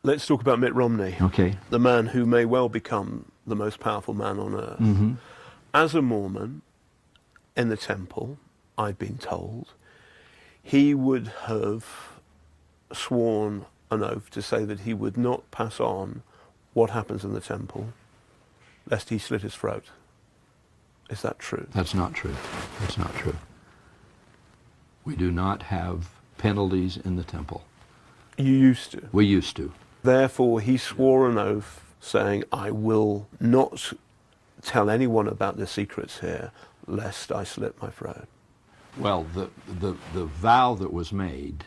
Let's talk about Mitt Romney. Okay. The man who may well become the most powerful man on earth. As a Mormon in the temple, I've been told, he would have sworn an oath to say that he would not pass on what happens in the temple, lest he slit his throat. Is that true? That's not true. That's not true. We do not have penalties in the temple. You used to. We used to. Therefore, he swore an oath saying, I will not tell anyone about the secrets here, lest I slit my throat. Well, the vow that was made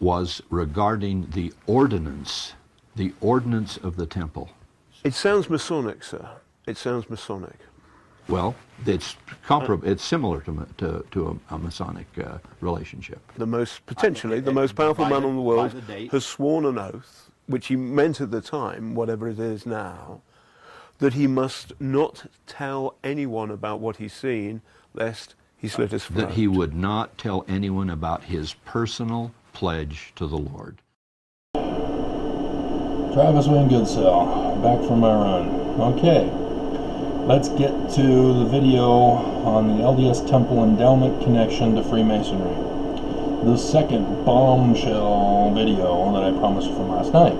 was regarding the ordinance of the temple. It sounds Masonic, sir. It sounds Masonic. Well, it's comparable. It's similar to a Masonic relationship. The most, potentially, the most powerful man in the world has sworn an oath, which he meant at the time, whatever it is now, that he must not tell anyone about what he's seen, lest he slit his throat. That he would not tell anyone about his personal pledge to the Lord. Travis Wayne Goodsell, back from my run. Okay, let's get to the video on the LDS Temple Endowment connection to Freemasonry. The second bombshell video that I promised from last night.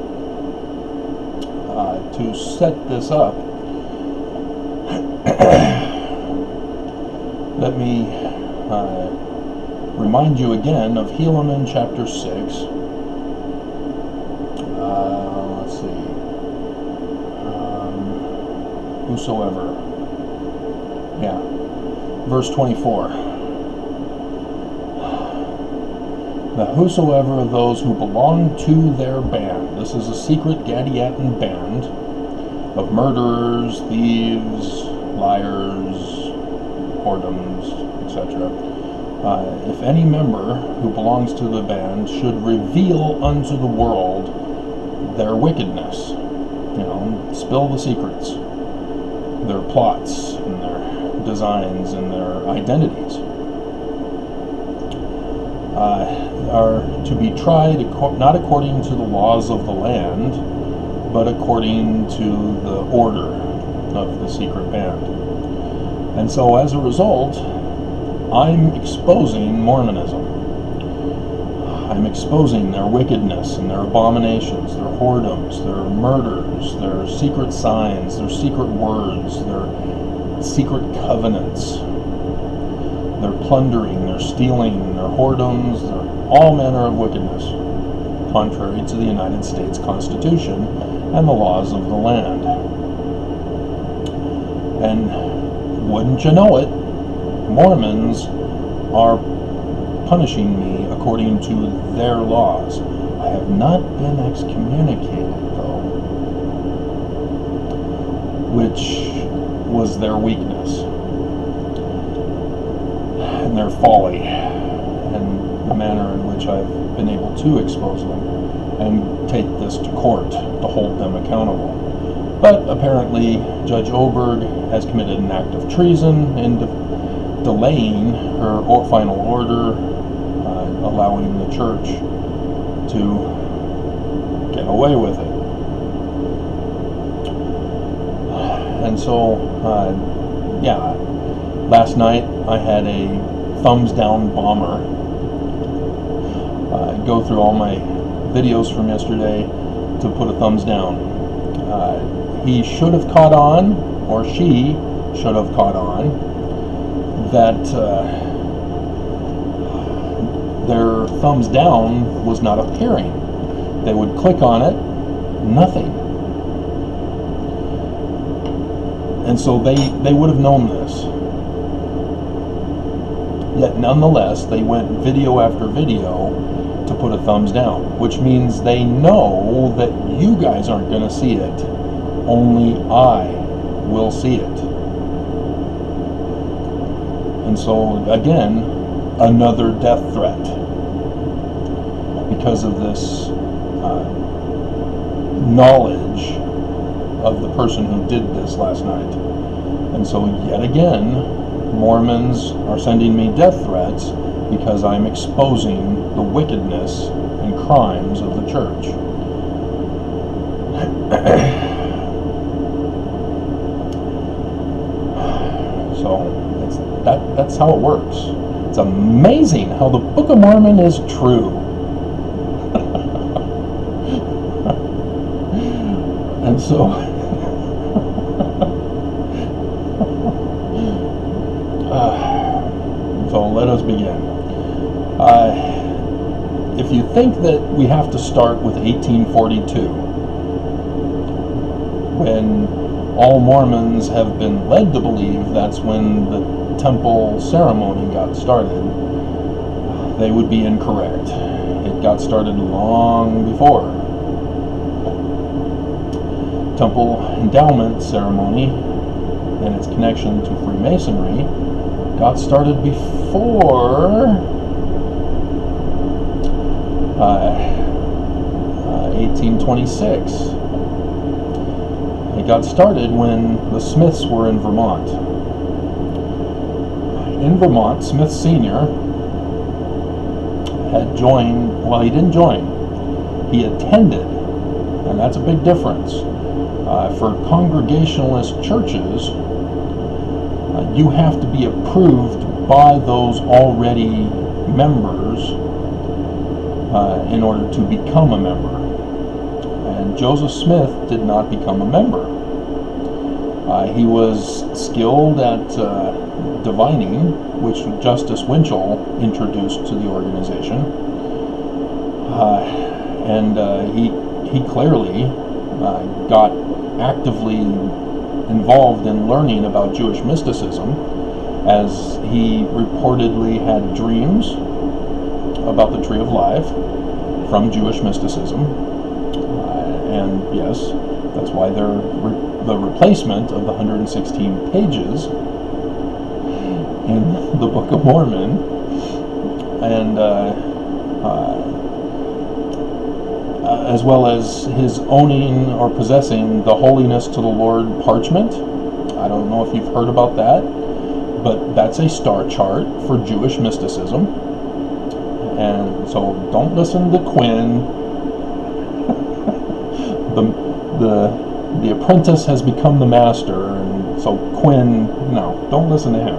To set this up, let me remind you again of Helaman chapter 6. Let's see. Whosoever. Yeah. Verse 24. Now whosoever of those who belong to their band, this is a secret Gadiatan band of murderers, thieves, liars, whoredoms, etc. If any member who belongs to the band should reveal unto the world their wickedness, spill the secrets, their plots and their designs and their identities, are to be tried not according to the laws of the land, but according to the order of the secret band. And so as a result, I'm exposing Mormonism. I'm exposing their wickedness and their abominations, their whoredoms, their murders, their secret signs, their secret words, their secret covenants, their plundering, their stealing, their whoredoms, their all manner of wickedness, contrary to the United States Constitution and the laws of the land. And wouldn't you know it, Mormons are punishing me according to their laws. I have not been excommunicated, though, which was their weakness and their folly and the manner in which I've been able to expose them and take this to court to hold them accountable. But apparently Judge Oberg has committed an act of treason in delaying her final order, allowing the church to get away with it. And so, last night I had a thumbs down bomber go through all my videos from yesterday to put a thumbs down. He should have caught on, or she should have caught on, that their thumbs down was not appearing. They would click on it, nothing. And so they would have known this. Yet nonetheless, they went video after video to put a thumbs down, which means they know that you guys aren't going to see it. Only I will see it. And so, again, another death threat because of this knowledge of the person who did this last night. And so, yet again, Mormons are sending me death threats because I'm exposing the wickedness and crimes of the church. That's how it works. It's amazing how the Book of Mormon is true. And so, so let us begin. If you think that we have to start with 1842, when all Mormons have been led to believe that's when the temple ceremony got started, they would be incorrect. It got started long before. Temple endowment ceremony and its connection to Freemasonry got started before 1826. It got started when the Smiths were in Vermont. In Vermont, Smith Sr. had joined, well, he didn't join, he attended, and that's a big difference. For Congregationalist churches, you have to be approved by those already members in order to become a member. And Joseph Smith did not become a member. He was skilled at divining, which Justice Winchell introduced to the organization. And he clearly got actively involved in learning about Jewish mysticism, as he reportedly had dreams about the Tree of Life from Jewish mysticism. And yes, that's why they're the replacement of the 116 pages in the Book of Mormon, and as well as his owning or possessing the Holiness to the Lord parchment. I don't know if you've heard about that, but that's a star chart for Jewish mysticism. And so don't listen to Quinn. The apprentice has become the master, and so Quinn, no, don't listen to him.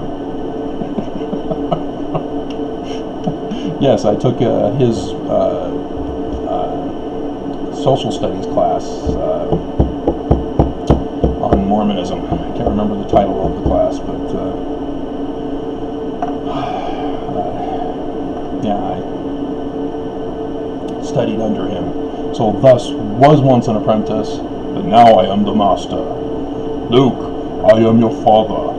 Yes, I took his social studies class on Mormonism. I can't remember the title of the class, but yeah, I studied under him. So thus was once an apprentice, but now I am the master. Luke, I am your father.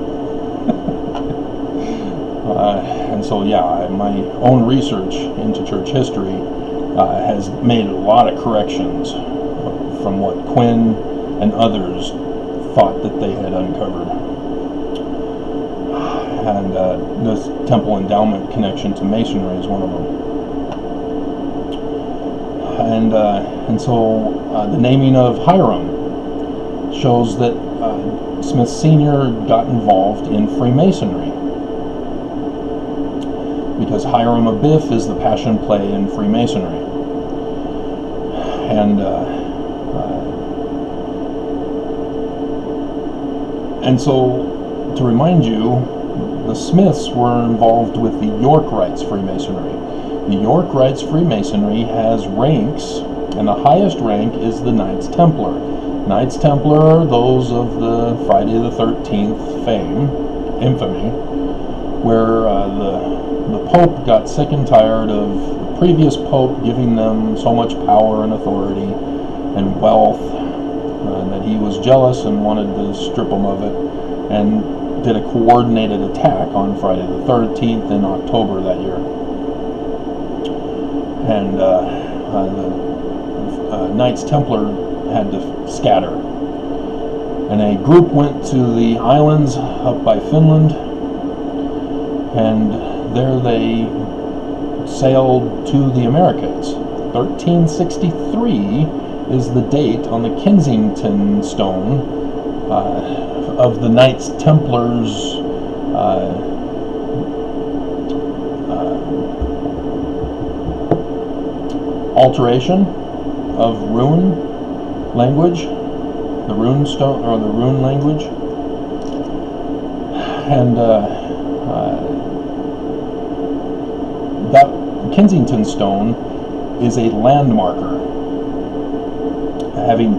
And so yeah, my own research into church history has made a lot of corrections from what Quinn and others thought that they had uncovered. And this temple endowment connection to Masonry is one of them. And so the naming of Hiram shows that Smith Sr. got involved in Freemasonry, because Hiram Abiff is the passion play in Freemasonry. And so, to remind you, the Smiths were involved with the York Rites Freemasonry. The York Rites Freemasonry has ranks, and the highest rank is the Knights Templar. Knights Templar are those of the Friday the 13th fame, infamy, where the Pope got sick and tired of the previous Pope giving them so much power and authority and wealth, and that he was jealous and wanted to strip them of it, and did a coordinated attack on Friday the 13th in October that year. And the Knights Templar had to scatter. And a group went to the islands up by Finland, and there they sailed to the Americas. 1363 is the date on the Kensington stone of the Knights Templars alteration of rune language, the rune stone or the rune language, and That Kensington stone is a landmarker, having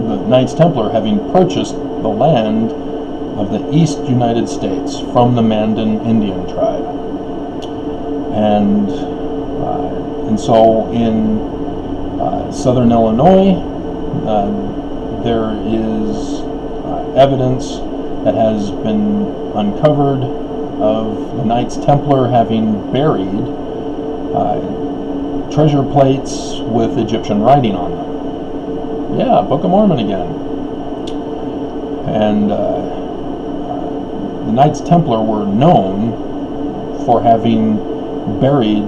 the Knights Templar having purchased the land of the East United States from the Mandan Indian tribe, and so in southern Illinois, there is evidence that has been uncovered of the Knights Templar having buried treasure plates with Egyptian writing on them. Yeah, Book of Mormon again. And the Knights Templar were known for having buried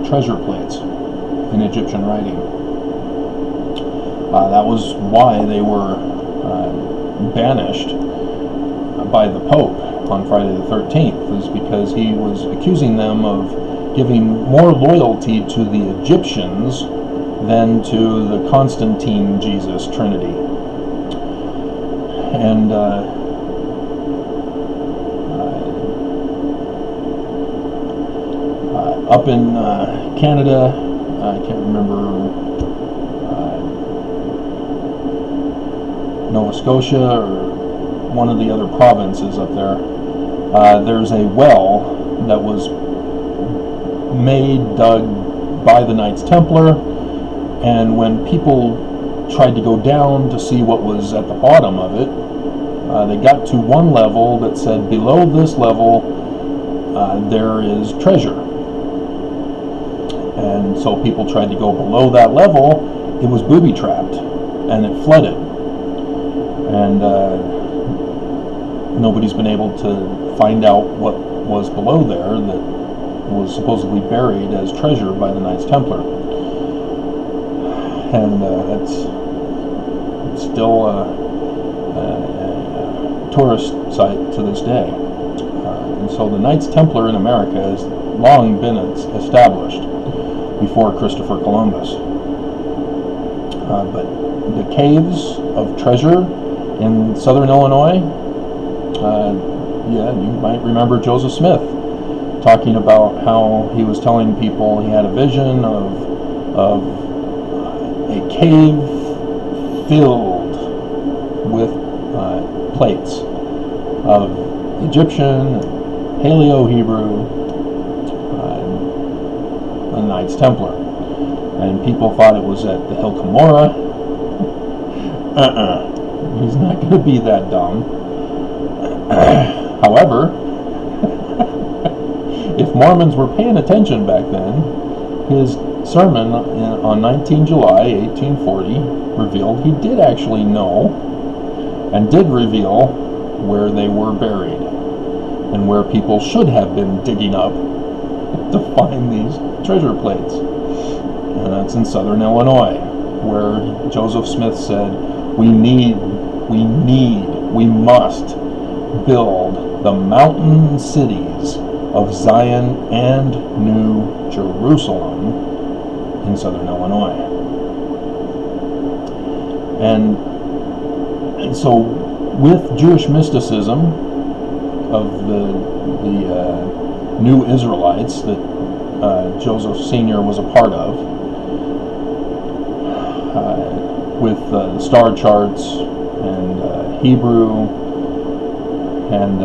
treasure plates in Egyptian writing. That was why they were banished by the Pope on Friday the 13th, is because he was accusing them of giving more loyalty to the Egyptians than to the Constantine Jesus Trinity. And up in Canada, I can't remember, Nova Scotia or one of the other provinces up there, there's a well that was dug by the Knights Templar, and when people tried to go down to see what was at the bottom of it, they got to one level that said below this level there is treasure. And so people tried to go below that level. It was booby-trapped, and it flooded. And nobody's been able to find out what was below there that was supposedly buried as treasure by the Knights Templar. And it's still a tourist site to this day. And so the Knights Templar in America has long been established before Christopher Columbus. But the caves of treasure in southern Illinois, yeah, you might remember Joseph Smith talking about how he was telling people he had a vision of a cave filled with plates of Egyptian, Paleo-Hebrew, the Knights Templar. And people thought it was at the Hill Cumorah. He's not going to be that dumb. However, if Mormons were paying attention back then, his sermon on 19 July 1840 revealed he did actually know and did reveal where they were buried and where people should have been digging up to find these treasure plates. And that's in southern Illinois, where Joseph Smith said, we must build the mountain cities of Zion and New Jerusalem in southern Illinois. And so with Jewish mysticism of the New Israelites that Joseph Sr. was a part of, with the star charts and Hebrew and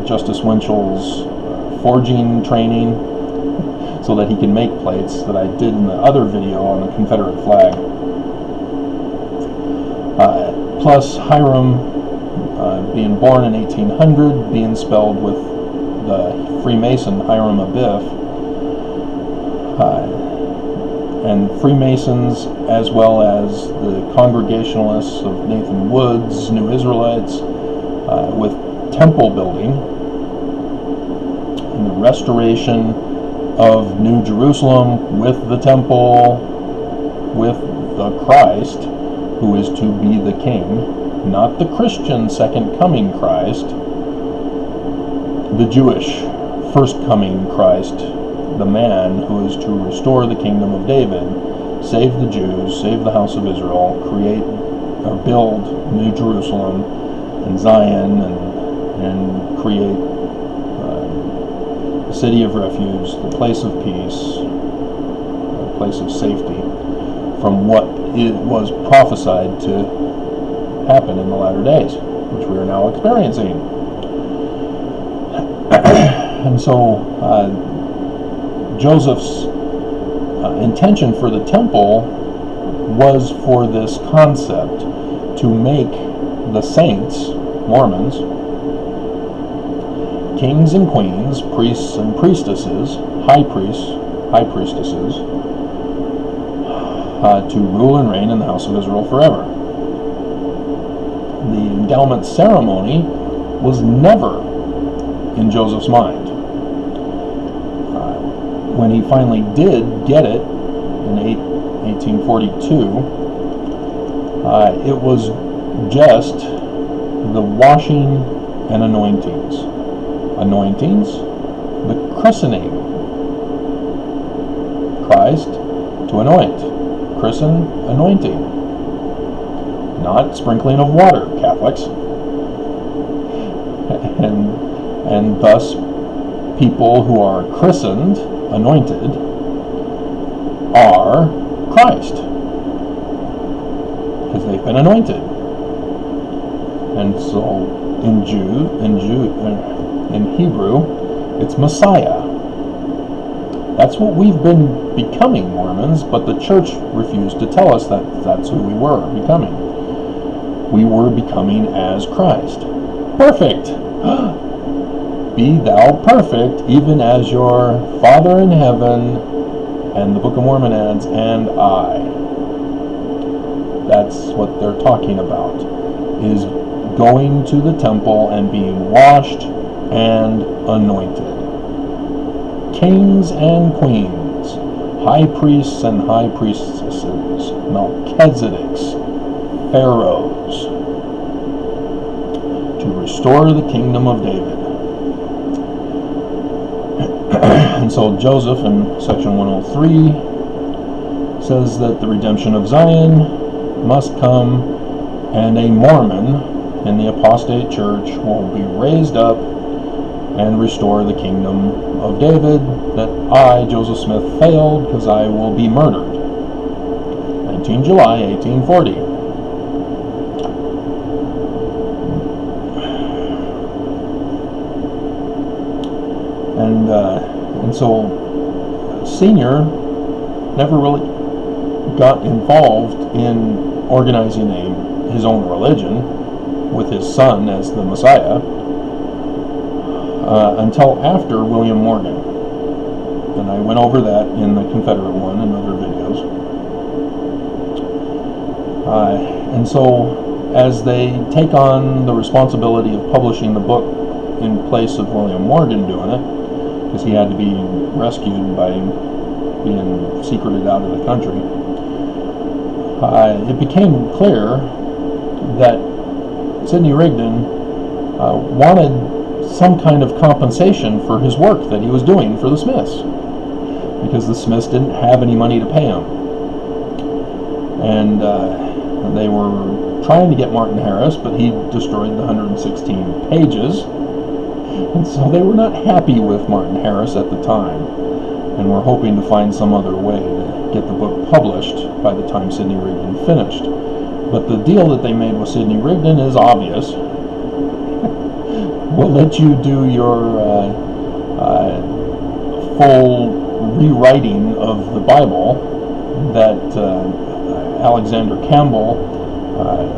Justice Winchell's forging training so that he can make plates that I did in the other video on the Confederate flag. Plus Hiram being born in 1800, being spelled with the Freemason Hiram Abiff, and Freemasons, as well as the Congregationalists of Nathan Wood's New Israelites, with temple building and the restoration of New Jerusalem with the temple, with the Christ, who is to be the king, not the Christian second coming Christ, the Jewish first coming Christ, the man who is to restore the kingdom of David, save the Jews, save the house of Israel, create or build New Jerusalem and Zion, and create city of refuge, the place of peace, the place of safety from what it was prophesied to happen in the latter days, which we are now experiencing. And so Joseph's intention for the temple was for this concept to make the saints, Mormons, kings and queens, priests and priestesses, high priestesses, to rule and reign in the house of Israel forever. The endowment ceremony was never in Joseph's mind. When he finally did get it in 1842, it was just the washing and anointings. Anointings, the christening. Christ to anoint. Christen, anointing. Not sprinkling of water, Catholics. And thus, people who are christened, anointed, are Christ, because they've been anointed. And so in Hebrew, it's Messiah. That's what we've been becoming, Mormons, but the church refused to tell us that that's who we were becoming. We were becoming as Christ. Perfect! Be thou perfect, even as your Father in heaven, and the Book of Mormon adds, and I. That's what they're talking about, is going to the temple and being washed and anointed. Kings and queens, high priests and high priestesses, Melchizedeks, pharaohs, to restore the kingdom of David. And so Joseph in section 103 says that the redemption of Zion must come, and a Mormon in the apostate church will be raised up and restore the kingdom of David, that I, Joseph Smith, failed because I will be murdered. 19 July 1840. And so Senior never really got involved in organizing his own religion with his son as the Messiah until after William Morgan. And I went over that in the Confederate one and other videos. And so as they take on the responsibility of publishing the book in place of William Morgan doing it, because he had to be rescued by being secreted out of the country, it became clear that Sidney Rigdon wanted some kind of compensation for his work that he was doing for the Smiths, because the Smiths didn't have any money to pay him. And they were trying to get Martin Harris, but he destroyed the 116 pages. And so they were not happy with Martin Harris at the time, and were hoping to find some other way to get the book published by the time Sidney Rigdon finished. But the deal that they made with Sidney Rigdon is obvious. We'll let you do your full rewriting of the Bible that Alexander Campbell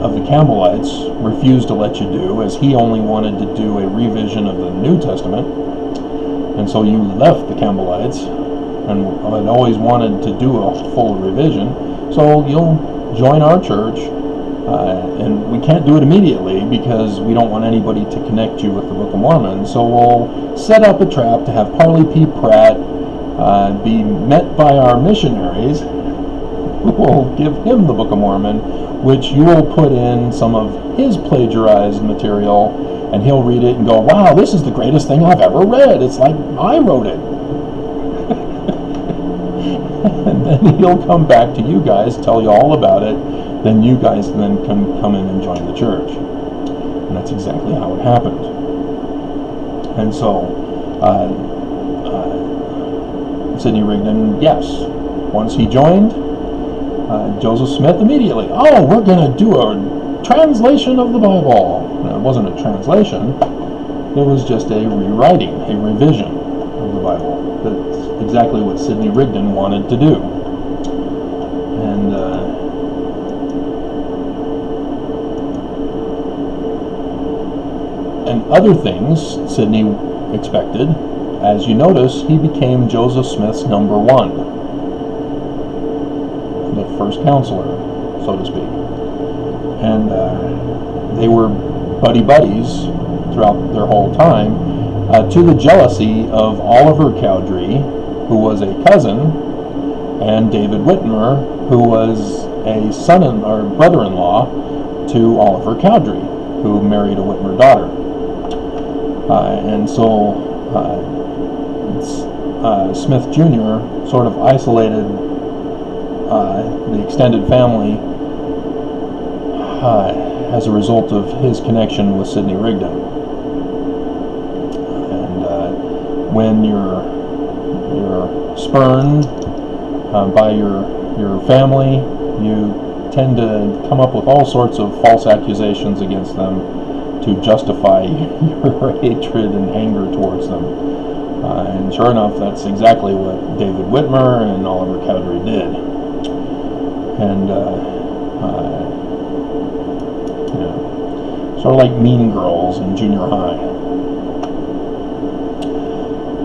of the Campbellites refused to let you do, as he only wanted to do a revision of the New Testament. And so you left the Campbellites and had always wanted to do a full revision. So you'll join our church, and we can't do it immediately because we don't want anybody to connect you with the Book of Mormon. So we'll set up a trap to have Parley P. Pratt be met by our missionaries who will give him the Book of Mormon, which you will put in some of his plagiarized material, and he'll read it and go, wow, this is the greatest thing I've ever read. It's like I wrote it. And then he'll come back to you guys, tell you all about it, then you guys then can come in and join the church. And that's exactly how it happened. And so Sidney Rigdon, yes. Once he joined, Joseph Smith immediately, oh, we're going to do a translation of the Bible. No, it wasn't a translation. It was just a rewriting, a revision of the Bible. That's exactly what Sidney Rigdon wanted to do. And other things Sidney expected. As you notice, he became Joseph Smith's number one, the first counselor, so to speak. And they were buddies throughout their whole time, to the jealousy of Oliver Cowdery, who was a cousin, and David Whitmer, who was a son or brother-in-law to Oliver Cowdery, who married a Whitmer daughter. And so Smith Jr. sort of isolated the extended family as a result of his connection with Sidney Rigdon. And when you're spurned by your family, you tend to come up with all sorts of false accusations against them to justify your hatred and anger towards them. And sure enough, that's exactly what David Whitmer and Oliver Cowdery did. And sort of like Mean Girls in junior high.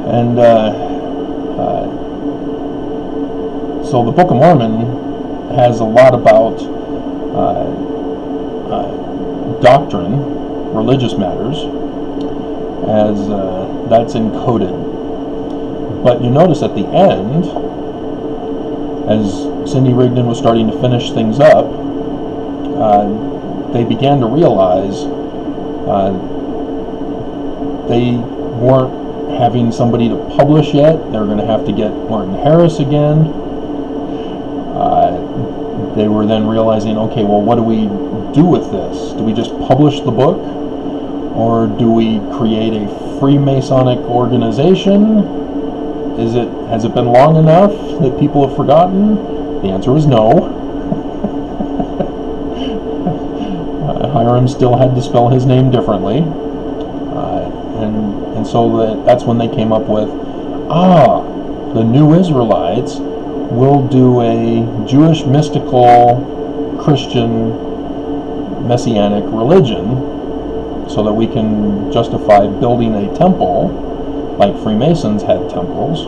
And so the Book of Mormon has a lot about doctrine, religious matters, as that's encoded. But you notice at the end, as Sidney Rigdon was starting to finish things up, they began to realize they weren't having somebody to publish yet. They were going to have to get Martin Harris again. They were then realizing, okay, well, what do we do with this? Do we just publish the book? Or do we create a Freemasonic organization? Has it been long enough that people have forgotten? The answer is no. Hiram still had to spell his name differently. And so that's when they came up with, the New Israelites will do a Jewish mystical Christian messianic religion, so that we can justify building a temple like Freemasons had temples,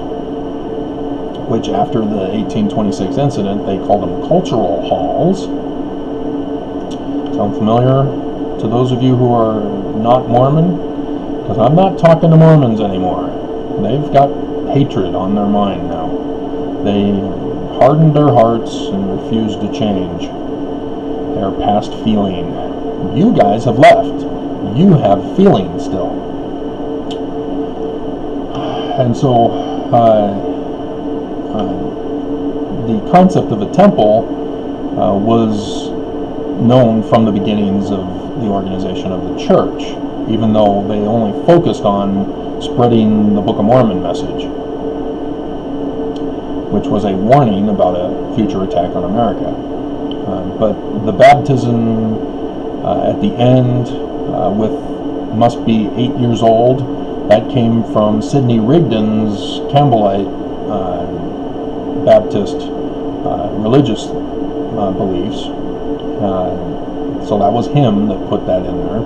which after the 1826 incident they called them cultural halls. Sound familiar to those of you who are not Mormon? Because I'm not talking to Mormons anymore. They've got hatred on their mind now. They hardened their hearts and refused to change. They're past feeling. You guys have left. You have feelings still. And so the concept of a temple was known from the beginnings of the organization of the church, even though they only focused on spreading the Book of Mormon message, which was a warning about a future attack on America. But the baptism at the end must be 8 years old. That came from Sidney Rigdon's Campbellite Baptist religious beliefs. So that was him that put that in there.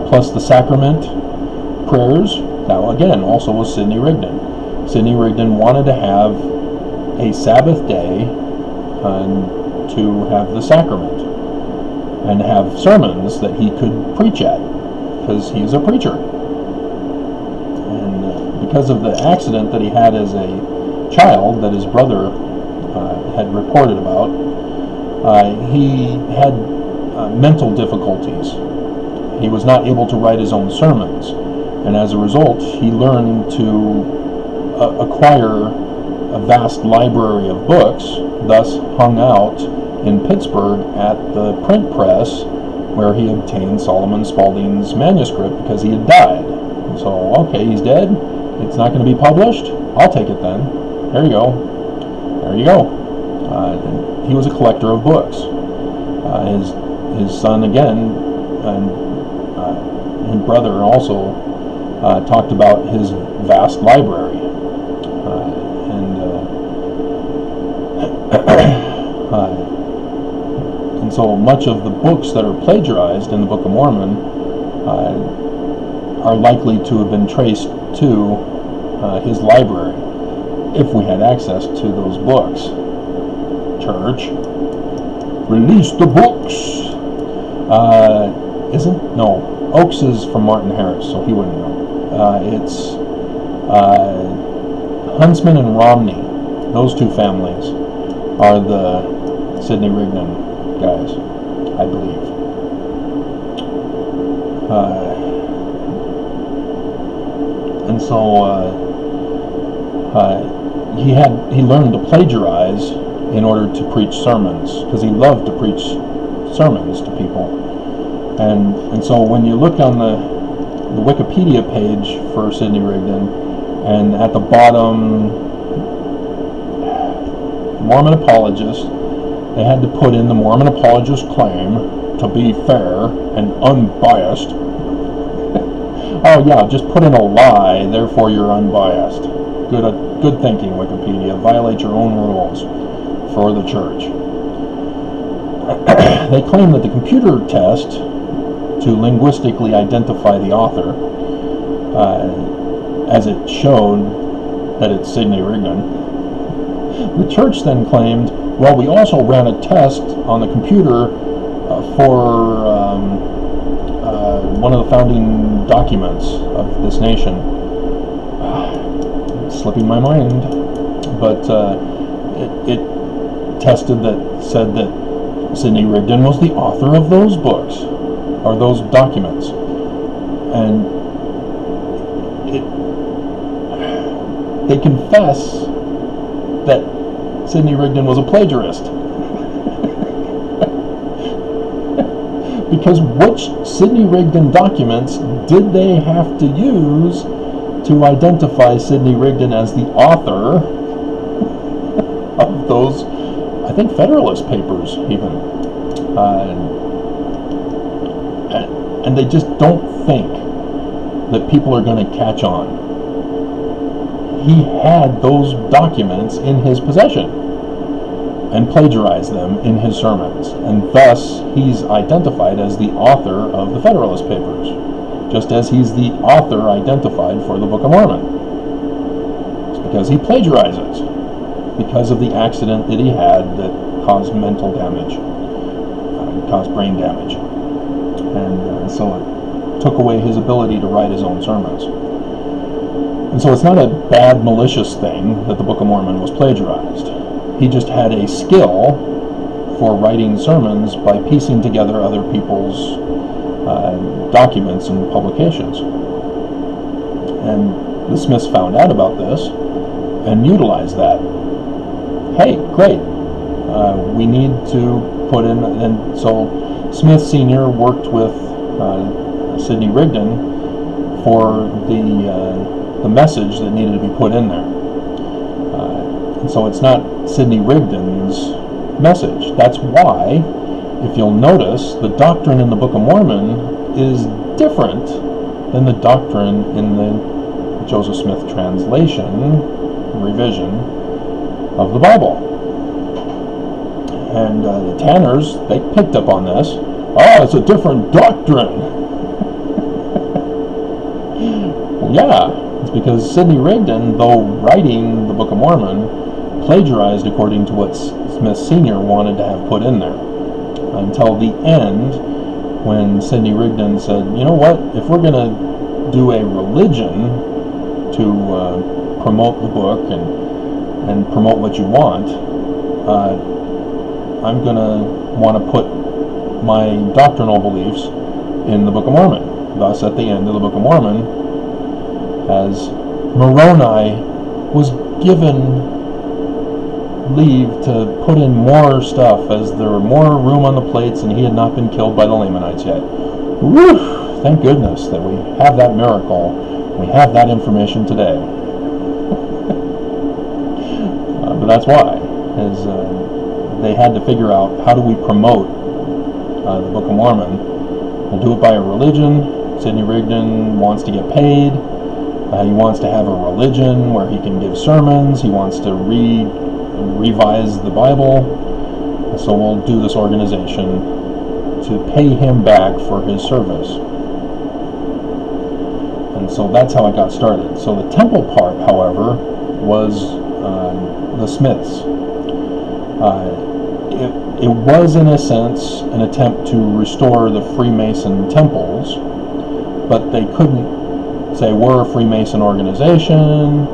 Plus the sacrament prayers. That again also was Sidney Rigdon. Sidney Rigdon wanted to have a Sabbath day to have the sacrament and have sermons that he could preach at, because he's a preacher. And because of the accident that he had as a child that his brother had reported about, he had mental difficulties. He was not able to write his own sermons, and as a result he learned to acquire a vast library of books, thus hung out in Pittsburgh at the print press where he obtained Solomon Spaulding's manuscript because he had died. And so, okay, he's dead. it's not going to be published? I'll take it then. There you go. There you go. And he was a collector of books. His son again, and his brother also talked about his vast library. And so much of the books that are plagiarized in the Book of Mormon are likely to have been traced to his library, if we had access to those books. Church, release the books. Oakes is from Martin Harris, so he wouldn't know. It's Huntsman and Romney. Those two families are the Sidney Rigdon guys, I believe. And so he learned to plagiarize in order to preach sermons, because he loved to preach sermons to people. And so when you look on the Wikipedia page for Sidney Rigdon, and at the bottom, Mormon apologist, they had to put in the Mormon apologist claim to be fair and unbiased. Oh yeah, just put in a lie, therefore you're unbiased. Good thinking, Wikipedia. Violate your own rules for the church. They claim that the computer test to linguistically identify the author, as it showed that it's Sidney Rigdon. The church then claimed, well, we also ran a test on the computer for one of the founding documents of this nation. Slipping my mind, but it tested that said that Sidney Rigdon was the author of those books or those documents, and they confess that Sidney Rigdon was a plagiarist. Because which Sidney Rigdon documents did they have to use to identify Sidney Rigdon as the author of those, I think, Federalist Papers even? And they just don't think that people are going to catch on. He had those documents in his possession and plagiarized them in his sermons, and thus he's identified as the author of the Federalist Papers, just as he's the author identified for the Book of Mormon. It's because he plagiarizes, because of the accident that he had that caused mental damage, caused brain damage, and so it took away his ability to write his own sermons. And so it's not a bad, malicious thing that the Book of Mormon was plagiarized. He just had a skill for writing sermons by piecing together other people's documents and publications. And the Smiths found out about this and utilized that. Hey, great. We need to put in, and so Smith Sr. worked with Sidney Rigdon for the message that needed to be put in there. And so it's not Sidney Rigdon's message. That's why, if you'll notice, the doctrine in the Book of Mormon is different than the doctrine in the Joseph Smith translation, revision of the Bible. And the Tanners, they picked up on this. Oh, it's a different doctrine. Well, yeah, it's because Sidney Rigdon, though writing the Book of Mormon, plagiarized according to what Smith Sr. wanted to have put in there. Until the end, when Sidney Rigdon said, you know what, if we're going to do a religion to promote the book and promote what you want, I'm going to want to put my doctrinal beliefs in the Book of Mormon. Thus, at the end of the Book of Mormon, as Moroni was given leave to put in more stuff, as there were more room on the plates and he had not been killed by the Lamanites yet. Woo! Thank goodness that we have that miracle We have that information today. But that's why, is they had to figure out, how do we promote the Book of Mormon? We'll do it by a religion. Sidney Rigdon wants to get paid. He wants to have a religion where he can give sermons. He wants to revise the Bible. So we'll do this organization to pay him back for his service. And so that's how it got started. So the temple part, however, was the Smiths. It was, in a sense, an attempt to restore the Freemason temples, but they couldn't say we're a Freemason organization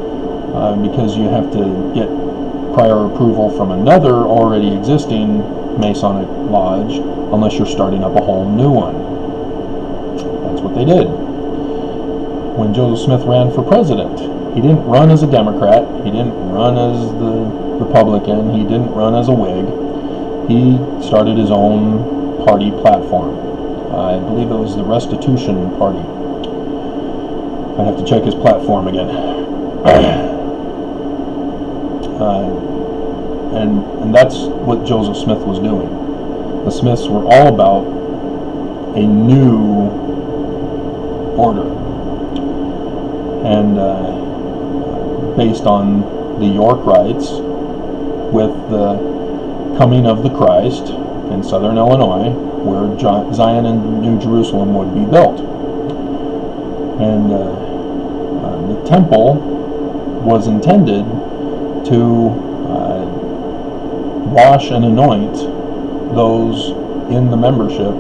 because you have to get prior approval from another already existing Masonic lodge unless you're starting up a whole new one. That's what they did. When Joseph Smith ran for president, he didn't run as a Democrat, he didn't run as the Republican, he didn't run as a Whig. He started his own party platform. I believe it was the Restitution Party. I'd have to check his platform again. And that's what Joseph Smith was doing. The Smiths were all about a new order. And based on the York Rites, with the coming of the Christ in southern Illinois, where Zion and New Jerusalem would be built. And the temple was intended to wash and anoint those in the membership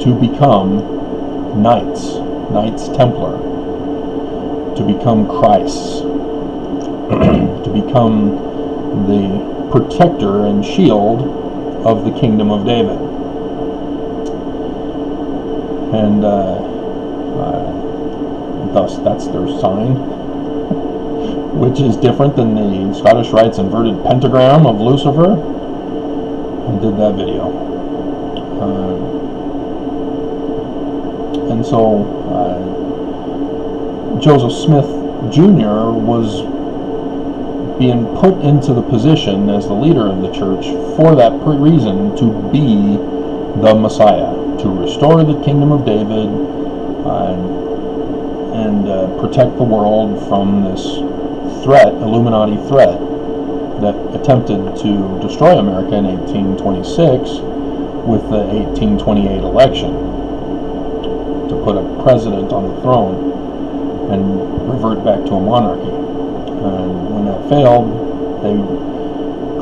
to become Knights Templar, to become Christs, to become the protector and shield of the kingdom of David. And thus that's their sign, which is different than the Scottish Rite's inverted pentagram of Lucifer. I did that video. And so Joseph Smith Jr. was being put into the position as the leader of the church for that reason, to be the Messiah, to restore the kingdom of David and protect the world from this threat, Illuminati threat, that attempted to destroy America in 1826 with the 1828 election, to put a president on the throne and revert back to a monarchy. And when that failed, they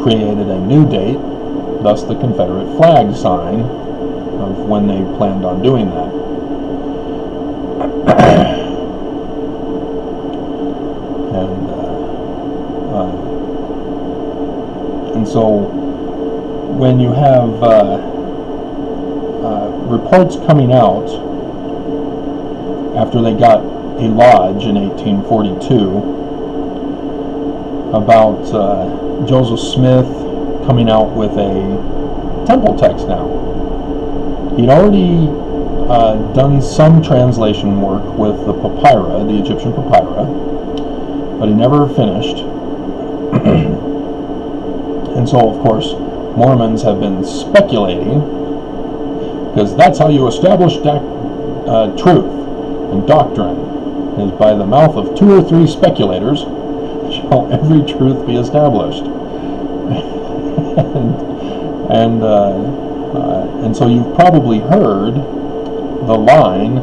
created a new date, thus the Confederate flag sign of when they planned on doing that. And so when you have reports coming out after they got a lodge in 1842 about Joseph Smith coming out with a temple text now. He'd already done some translation work with the papyra, the Egyptian papyra, but he never finished. And so, of course, Mormons have been speculating, because that's how you establish truth and doctrine, is by the mouth of 2 or 3 speculators shall every truth be established. And so you've probably heard the line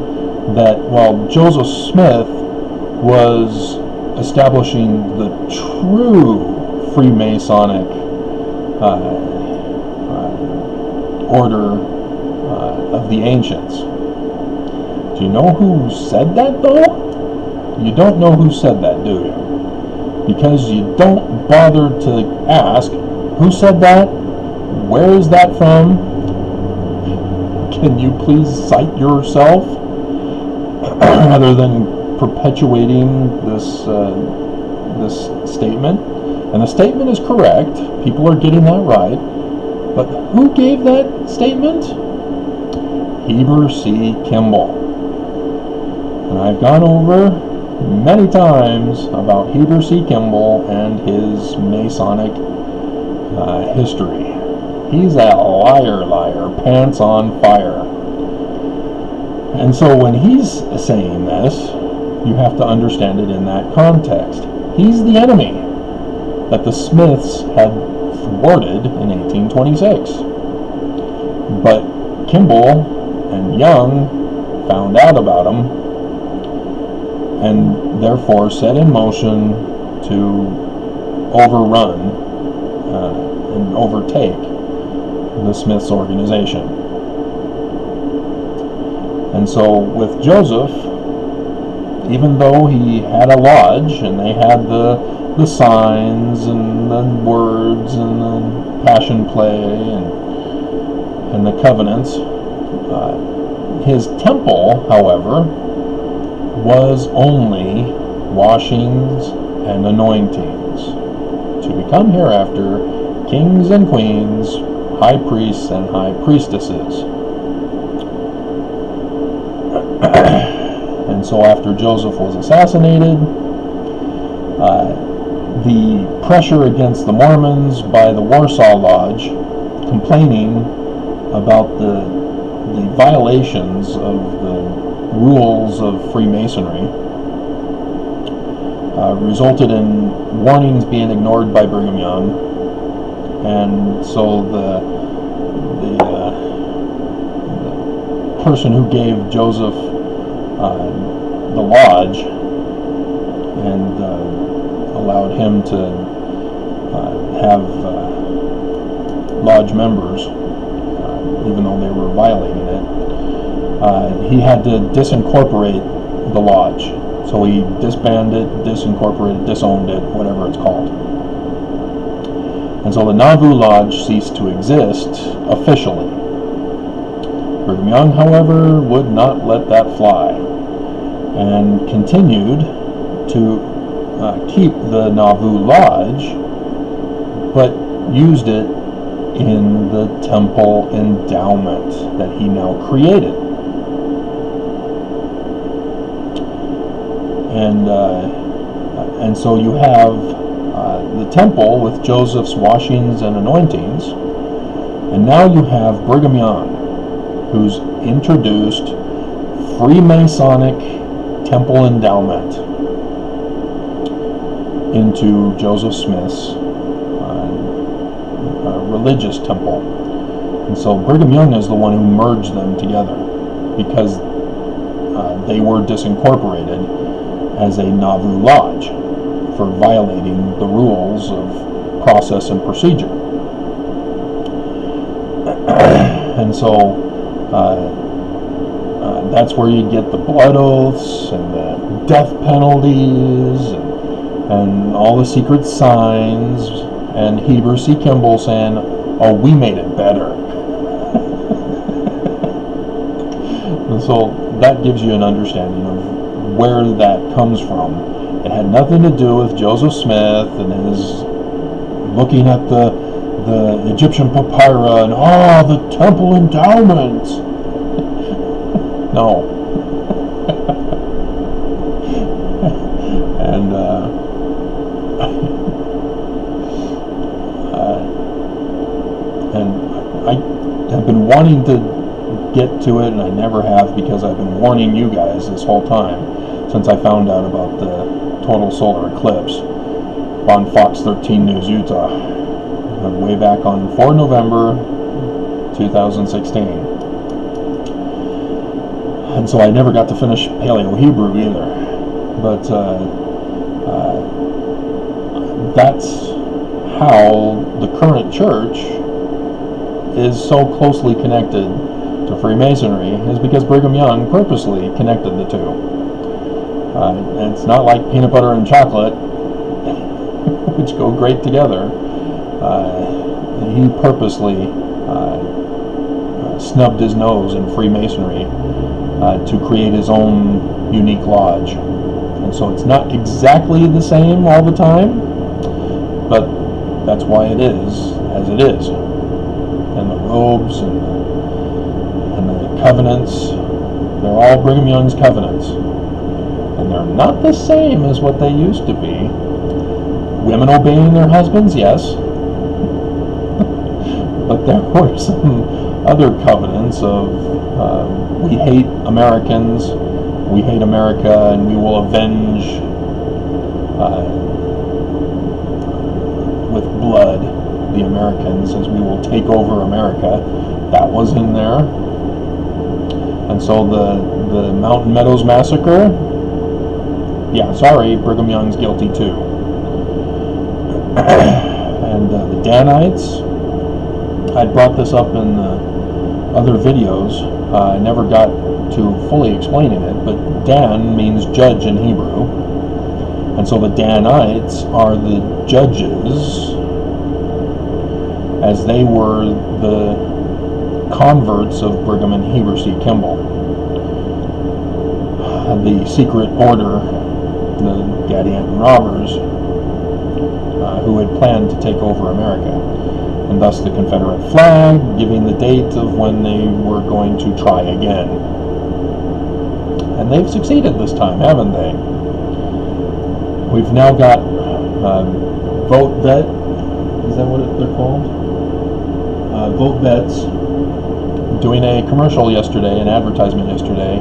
that, well, Joseph Smith was establishing the true Freemasonic order of the ancients. Do you know who said that, though? You don't know who said that, do you? Because you don't bother to ask, who said that? Where is that from? Can you please cite yourself? Rather than perpetuating this statement. And the statement is correct. People are getting that right. But who gave that statement? Heber C. Kimball. And I've gone over many times about Heber C. Kimball and his Masonic history. He's a liar, pants on fire. And so when he's saying this, you have to understand it in that context. He's the enemy that the Smiths had thwarted in 1826. But Kimball and Young found out about him and therefore set in motion to overrun and overtake the Smiths organization. And so with Joseph, even though he had a lodge and they had the signs and the words and the passion play and the covenants, his temple, however, was only washings and anointings, to become hereafter kings and queens, high priests and high priestesses. And so after Joseph was assassinated, the pressure against the Mormons by the Warsaw Lodge, complaining about the violations of the rules of Freemasonry, resulted in warnings being ignored by Brigham Young, and so the person who gave Joseph the lodge and allowed him to have lodge members, even though they were violating it, he had to disincorporate the lodge. So he disbanded, disincorporated, disowned it, whatever it's called. And so the Nauvoo Lodge ceased to exist officially. Brigham Young, however, would not let that fly and continued to keep the Nauvoo Lodge, but used it in the temple endowment that he now created. And so you have the temple with Joseph's washings and anointings, and now you have Brigham Young, who's introduced Freemasonic temple endowment into Joseph Smith's religious temple. And so Brigham Young is the one who merged them together, because they were disincorporated as a Nauvoo Lodge for violating the rules of process and procedure. And so that's where you get the blood oaths and the death penalties and all the secret signs, and Heber C. Kimball saying, "Oh, we made it better." And so that gives you an understanding of where that comes from. It had nothing to do with Joseph Smith and his looking at the Egyptian papyri and the temple endowments. No. And I have been wanting to get to it, and I never have, because I've been warning you guys this whole time since I found out about the total solar eclipse on Fox 13 News Utah way back on 4 November 2016. And so I never got to finish Paleo-Hebrew either. But that's how the current church is so closely connected to Freemasonry, is because Brigham Young purposely connected the two. It's not like peanut butter and chocolate, which go great together. He purposely snubbed his nose in Freemasonry to create his own unique lodge. And so it's not exactly the same all the time, but that's why it is as it is. And the robes and the covenants, they're all Brigham Young's covenants. And they're not the same as what they used to be. Women obeying their husbands, yes. But there were some other covenants of we hate Americans, we hate America, and we will avenge with blood the Americans, as we will take over America. That was in there. And so the Mountain Meadows Massacre, yeah, sorry, Brigham Young's guilty too. And the Danites, I brought this up in other videos. I never got to fully explaining it, but Dan means judge in Hebrew. And so the Danites are the judges, as they were the converts of Brigham and Heber C. Kimball. The secret order, the Gadianton robbers, who had planned to take over America. And thus the Confederate flag, giving the date of when they were going to try again. And they've succeeded this time, haven't they? We've now got Vote Vet, is that what they're called? Vote Vets, doing a commercial yesterday, an advertisement yesterday,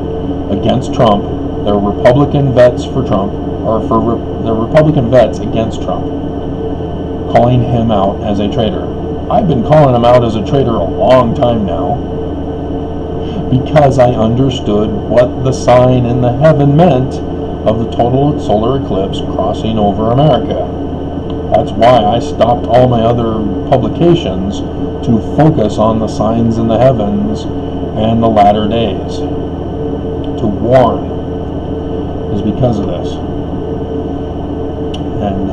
against Trump. They're Republican vets for Trump, or they're Republican vets against Trump, calling him out as a traitor. I've been calling him out as a traitor a long time now, because I understood what the sign in the heaven meant of the total solar eclipse crossing over America. That's why I stopped all my other publications to focus on the signs in the heavens and the latter days. To warn is because of this. And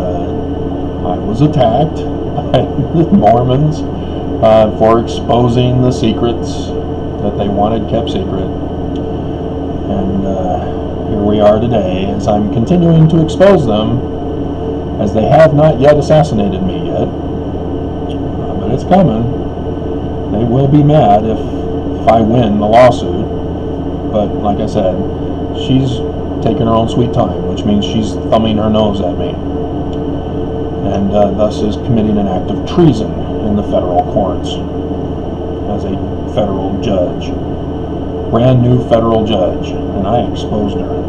I was attacked by the Mormons for exposing the secrets that they wanted kept secret. And here we are today, as I'm continuing to expose them, as they have not yet assassinated me yet. But it's coming. They will be mad if I win the lawsuit. But like I said, she's taking her own sweet time, which means she's thumbing her nose at me. And thus is committing an act of treason in the federal courts as a federal judge. Brand new federal judge. And I exposed her.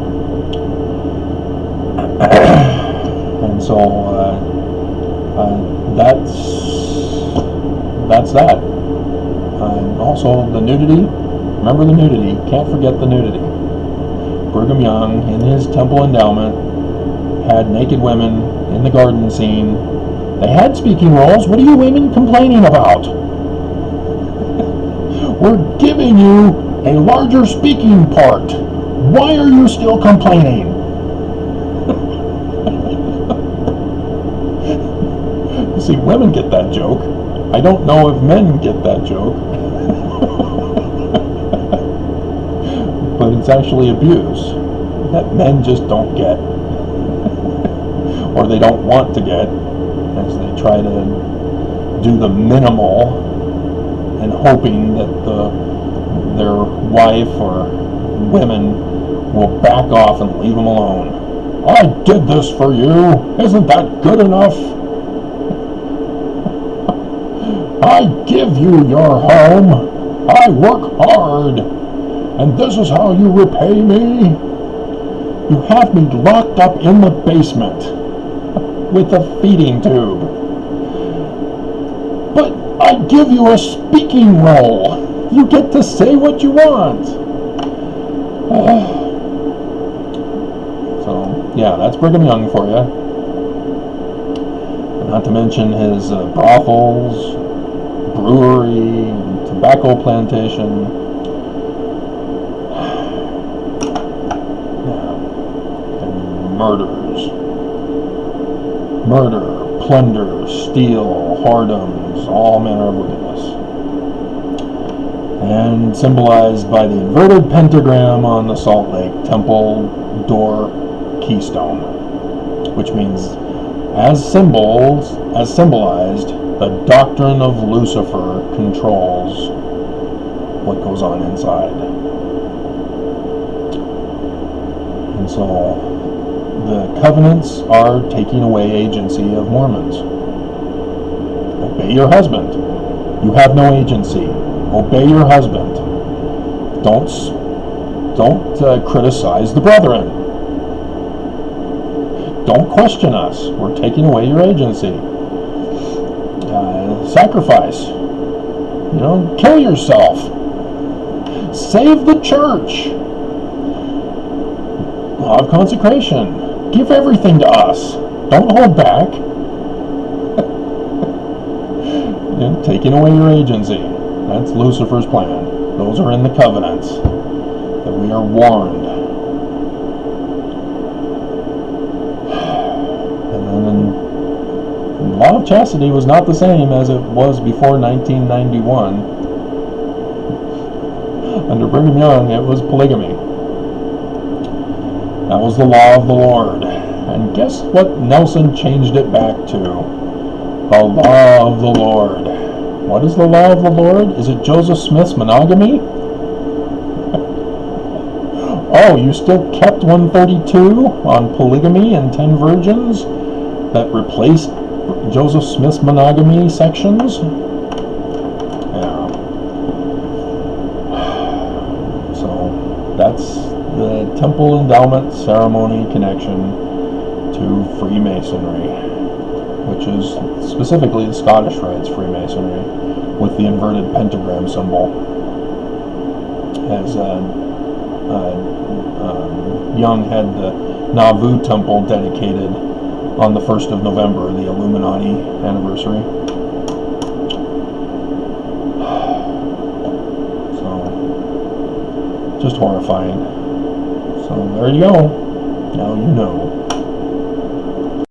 And so that's that. Also the nudity. Remember the nudity. Can't forget the nudity. Brigham Young, in his temple endowment, had naked women in the garden scene. They had speaking roles. What are you women complaining about? We're giving you a larger speaking part. Why are you still complaining? See, women get that joke. I don't know if men get that joke. But it's actually abuse that men just don't get. Or they don't want to get, as they try to do the minimal and hoping that their wife or women will back off and leave them alone. I did this for you. Isn't that good enough? I give you your home. I work hard. And this is how you repay me? You have me locked up in the basement with a feeding tube. But I give you a speaking role. You get to say what you want. So, yeah, that's Brigham Young for you. And not to mention his brothels, brewery, tobacco plantation. Murders. Murder, plunder, steal, whoredoms, all manner of wickedness. And symbolized by the inverted pentagram on the Salt Lake Temple door keystone. Which means, as symbolized, the doctrine of Lucifer controls what goes on inside. And And so the covenants are taking away agency of Mormons. Obey your husband. You have no agency. Obey your husband. Don't criticize the brethren. Don't question us. We're taking away your agency. Sacrifice. Kill yourself. Save the church. Law of consecration. Give everything to us. Don't hold back. Taking away your agency. That's Lucifer's plan. Those are in the covenants. That we are warned. And then the law of chastity was not the same as it was before 1991. Under Brigham Young, it was polygamy. That was the law of the Lord. And guess what Nelson changed it back to? The law of the Lord. What is the law of the Lord? Is it Joseph Smith's monogamy? Oh, you still kept 132 on polygamy and 10 virgins that replaced Joseph Smith's monogamy sections? Yeah. So that's the temple endowment ceremony connection to Freemasonry, which is specifically the Scottish Rites Freemasonry with the inverted pentagram symbol. As Young had the Nauvoo Temple dedicated on the 1st of November, the Illuminati anniversary. So, just horrifying. So there you go. Now you know.